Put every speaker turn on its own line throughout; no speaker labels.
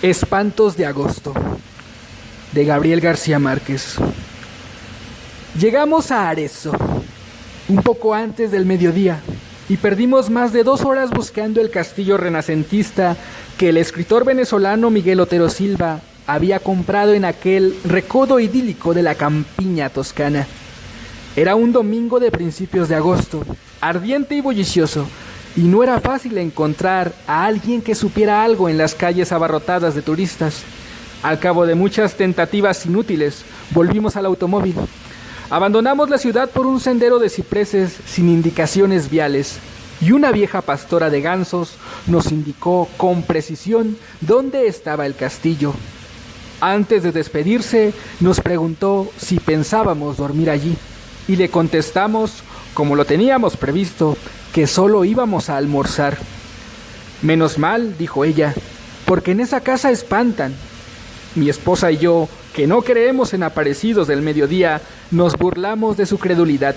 Espantos de agosto, de Gabriel García Márquez. Llegamos a Arezzo, un poco antes del mediodía, y perdimos más de 2 horas buscando el castillo renacentista que el escritor venezolano Miguel Otero Silva había comprado en aquel recodo idílico de la campiña toscana. Era un domingo de principios de agosto, ardiente y bullicioso, y no era fácil encontrar a alguien que supiera algo en las calles abarrotadas de turistas. Al cabo de muchas tentativas inútiles, volvimos al automóvil. Abandonamos la ciudad por un sendero de cipreses sin indicaciones viales, y una vieja pastora de gansos nos indicó con precisión dónde estaba el castillo. Antes de despedirse, nos preguntó si pensábamos dormir allí, y le contestamos, como lo teníamos previsto, que solo íbamos a almorzar. Menos mal, dijo ella, porque en esa casa espantan. Mi esposa y yo, que no creemos en aparecidos del mediodía, nos burlamos de su credulidad,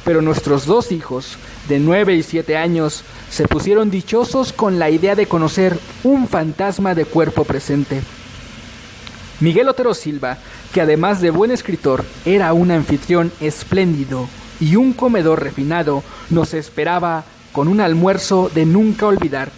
pero nuestros 2 hijos, de 9 y 7 años, se pusieron dichosos con la idea de conocer un fantasma de cuerpo presente. Miguel Otero Silva, que además de buen escritor, era un anfitrión espléndido y un comedor refinado, nos esperaba con un almuerzo de nunca olvidar.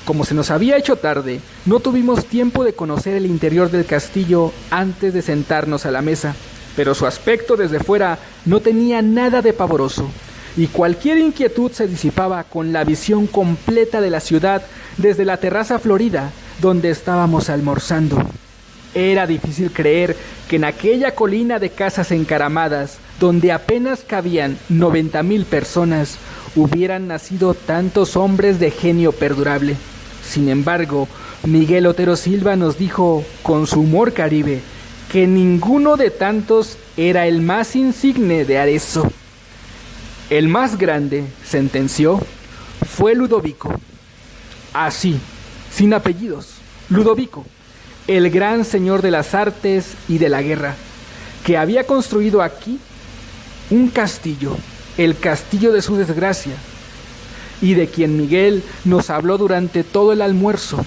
Como se nos había hecho tarde, no tuvimos tiempo de conocer el interior del castillo antes de sentarnos a la mesa, pero su aspecto desde fuera no tenía nada de pavoroso, y cualquier inquietud se disipaba con la visión completa de la ciudad desde la terraza florida donde estábamos almorzando. Era difícil creer que en aquella colina de casas encaramadas, donde apenas cabían 90,000 personas, hubieran nacido tantos hombres de genio perdurable. Sin embargo, Miguel Otero Silva nos dijo, con su humor caribe, que ninguno de tantos era el más insigne de Arezzo. El más grande, sentenció, fue Ludovico. Así, sin apellidos, Ludovico, el gran señor de las artes y de la guerra, que había construido aquí un castillo, el castillo de su desgracia, y de quien Miguel nos habló durante todo el almuerzo.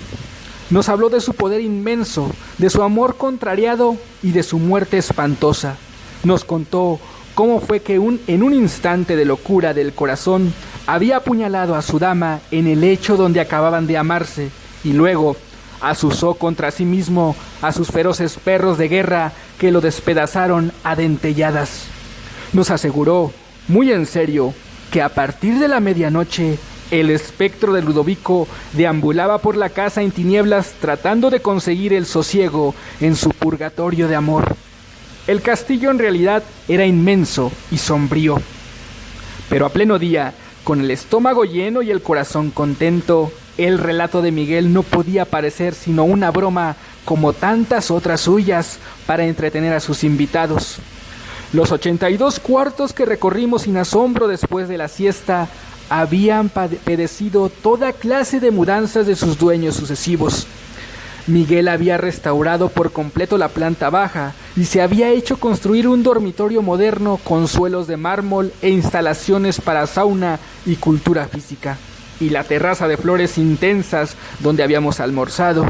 Nos habló de su poder inmenso, de su amor contrariado y de su muerte espantosa. Nos contó cómo fue que en un instante de locura del corazón había apuñalado a su dama en el lecho donde acababan de amarse, y luego azuzó contra sí mismo a sus feroces perros de guerra que lo despedazaron a dentelladas. Nos aseguró, muy en serio, que a partir de la medianoche el espectro de Ludovico deambulaba por la casa en tinieblas tratando de conseguir el sosiego en su purgatorio de amor. El castillo en realidad era inmenso y sombrío, pero a pleno día, con el estómago lleno y el corazón contento, el relato de Miguel no podía parecer sino una broma como tantas otras suyas para entretener a sus invitados. Los 82 cuartos que recorrimos sin asombro después de la siesta habían padecido toda clase de mudanzas de sus dueños sucesivos. Miguel había restaurado por completo la planta baja y se había hecho construir un dormitorio moderno con suelos de mármol e instalaciones para sauna y cultura física, y la terraza de flores intensas donde habíamos almorzado.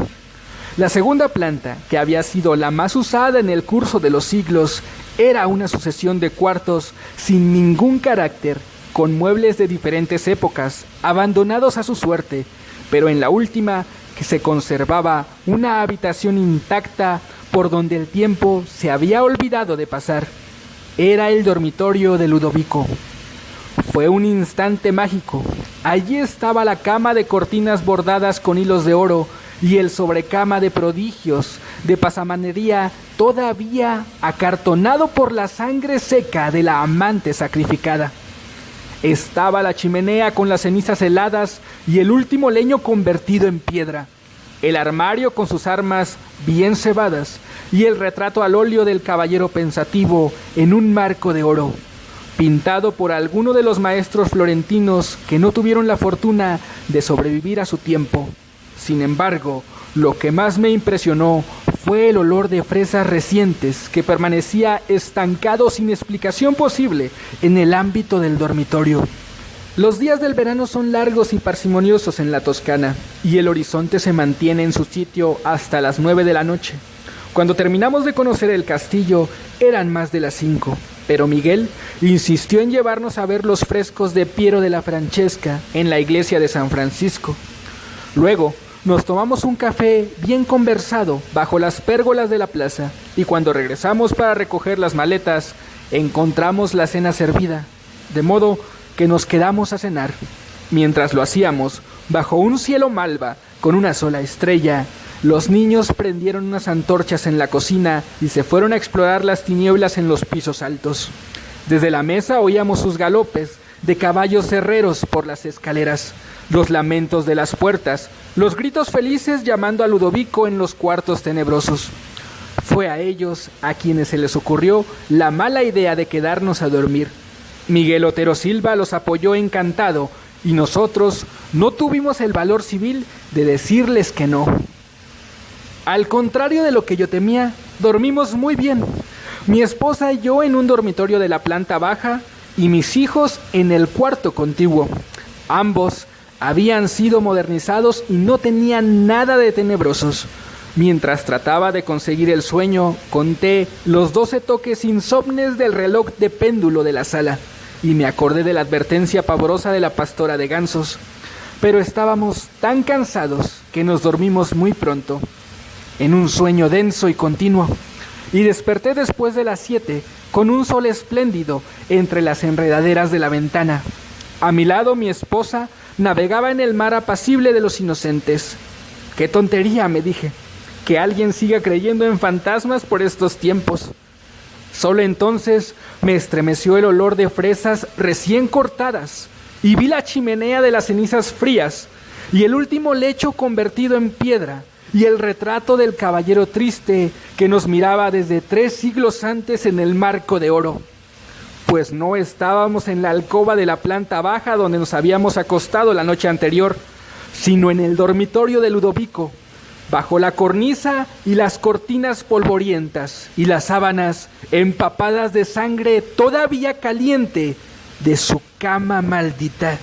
La segunda planta, que había sido la más usada en el curso de los siglos, era una sucesión de cuartos sin ningún carácter, con muebles de diferentes épocas, abandonados a su suerte, pero en la última que se conservaba una habitación intacta por donde el tiempo se había olvidado de pasar. Era el dormitorio de Ludovico. Fue un instante mágico. Allí estaba la cama de cortinas bordadas con hilos de oro y el sobrecama de prodigios de pasamanería todavía acartonado por la sangre seca de la amante sacrificada. Estaba la chimenea con las cenizas heladas y el último leño convertido en piedra, el armario con sus armas bien cebadas y el retrato al óleo del caballero pensativo en un marco de oro, pintado por alguno de los maestros florentinos que no tuvieron la fortuna de sobrevivir a su tiempo. Sin embargo, lo que más me impresionó fue el olor de fresas recientes que permanecía estancado sin explicación posible en el ámbito del dormitorio. Los días del verano son largos y parsimoniosos en la Toscana, y el horizonte se mantiene en su sitio hasta las 9 de la noche. Cuando terminamos de conocer el castillo, eran más de las 5, pero Miguel insistió en llevarnos a ver los frescos de Piero de la Francesca en la iglesia de San Francisco. Luego, nos tomamos un café bien conversado bajo las pérgolas de la plaza, y cuando regresamos para recoger las maletas, encontramos la cena servida, de modo que nos quedamos a cenar. Mientras lo hacíamos, bajo un cielo malva con una sola estrella, los niños prendieron unas antorchas en la cocina y se fueron a explorar las tinieblas en los pisos altos. Desde la mesa oíamos sus galopes de caballos herreros por las escaleras, los lamentos de las puertas, los gritos felices llamando a Ludovico en los cuartos tenebrosos. Fue a ellos a quienes se les ocurrió la mala idea de quedarnos a dormir. Miguel Otero Silva los apoyó encantado y nosotros no tuvimos el valor civil de decirles que no. Al contrario de lo que yo temía, dormimos muy bien. Mi esposa y yo en un dormitorio de la planta baja y mis hijos en el cuarto contiguo. Ambos habían sido modernizados y no tenían nada de tenebrosos. Mientras trataba de conseguir el sueño, conté los 12 toques insomnes del reloj de péndulo de la sala y me acordé de la advertencia pavorosa de la pastora de gansos. Pero estábamos tan cansados que nos dormimos muy pronto, en un sueño denso y continuo, y desperté después de las 7 con un sol espléndido entre las enredaderas de la ventana. A mi lado mi esposa navegaba en el mar apacible de los inocentes. ¡Qué tontería!, me dije, que alguien siga creyendo en fantasmas por estos tiempos. Solo entonces me estremeció el olor de fresas recién cortadas y vi la chimenea de las cenizas frías y el último lecho convertido en piedra y el retrato del caballero triste que nos miraba desde 3 siglos antes en el marco de oro. Pues no estábamos en la alcoba de la planta baja donde nos habíamos acostado la noche anterior, sino en el dormitorio de Ludovico, bajo la cornisa y las cortinas polvorientas y las sábanas empapadas de sangre todavía caliente de su cama maldita.